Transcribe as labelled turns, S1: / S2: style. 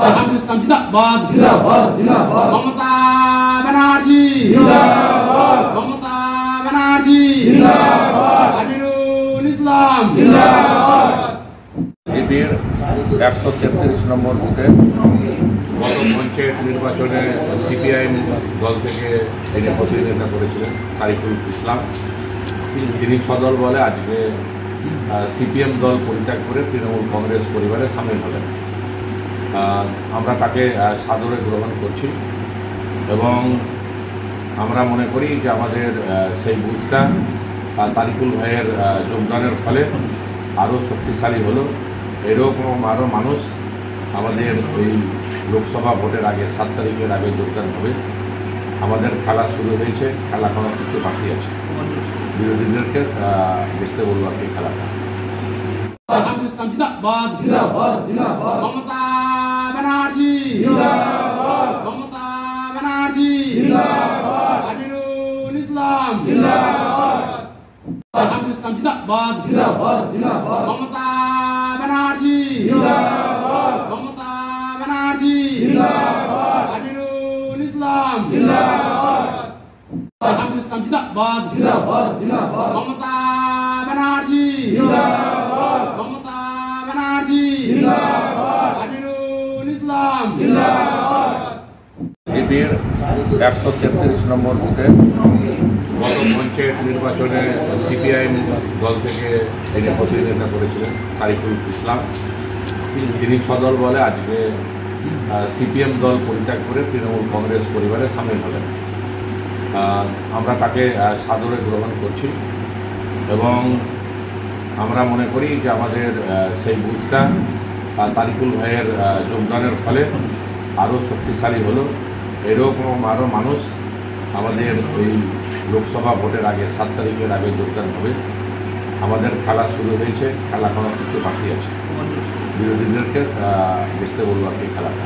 S1: ইসলাম জিন্দাবাদ
S2: জিন্দাবাদ জিন্দাবাদ
S1: মমতা ব্যানার্জি
S2: জিন্দাবাদ
S1: মমতা ব্যানার্জি
S2: জিন্দাবাদ
S1: আমিরুল ইসলাম
S2: জিন্দাবাদ
S3: বিজেপির 133 নম্বর বুথে গত পঞ্চায়েত নির্বাচনে সিপিআইএম দল থেকে এনে প্রতিনিধিত্ব করেছিলেন তারিকুল ইসলাম। তিনি সদল বলে আজকে সিপিএম দল পরিত্যাগ করে তৃণমূল কংগ্রেস পরিবারে সামিল হলেন। আমরা তাকে সাদরে গ্রহণ করছি এবং আমরা মনে করি যে আমাদের সেই বুথটা তারিকুল ভাইয়ের যোগদানের ফলে আরও শক্তিশালী হলো। এরকম আরও মানুষ আমাদের এই লোকসভা ভোটের আগে 7 তারিখের আগে যোগদান হবে। আমাদের খেলা শুরু হয়েছে, খেলা কোনো কিছু বাকি আছে, বিরোধীদেরকে দেখতে বলবো আর কি খেলাটা।
S1: ইসলাম জিন্দাবাদ
S2: জিন্দাবাদ জিন্দাবাদ
S1: মমতা ব্যানার্জি
S2: জিন্দাবাদ
S1: মমতা ব্যানার্জি
S2: জিন্দাবাদ
S1: আমিরুল ইসলাম
S2: জিন্দাবাদ
S1: ইসলাম জিন্দাবাদ
S2: জিন্দাবাদ জিন্দাবাদ
S1: মমতা ব্যানার্জি
S2: জিন্দাবাদ
S1: মমতা ব্যানার্জি
S2: জিন্দাবাদ
S1: আমিরুল ইসলাম
S2: জিন্দাবাদ
S1: ইসলাম জিন্দাবাদ
S2: জিন্দাবাদ জিন্দাবাদ
S1: মমতা ব্যানার্জি
S2: জিন্দাবাদ
S1: মমতা ব্যানার্জি
S2: জিন্দাবাদ
S1: আমিরুল ইসলাম
S2: জিন্দাবাদ
S3: বিজেপির 133 নম্বর বুথে গত পঞ্চায়েত নির্বাচনে সিপিআইএম দল থেকে এনে প্রতিনিধিত্ব করেছিলেন তারিকুল ইসলাম। তিনি সদল বলে আজকে সিপিএম দল পরিত্যাগ করে তৃণমূল কংগ্রেস পরিবারে সামিল হলেন। আমরা তাকে সাদরে গ্রহণ করছি এবং আমরা মনে করি যে আমাদের সেই বুথটা তারিকুল ভাইয়ের যোগদানের ফলে আরও শক্তিশালী হলো। এরকম আরও মানুষ আমাদের এই লোকসভা ভোটের আগে 7 তারিখের আগে যোগদান হবে। আমাদের খেলা শুরু হয়েছে, খেলা কোনো কিছু বাকি আছে, বিরোধীদেরকে দেখতে বলবো আর কি খেলাটা।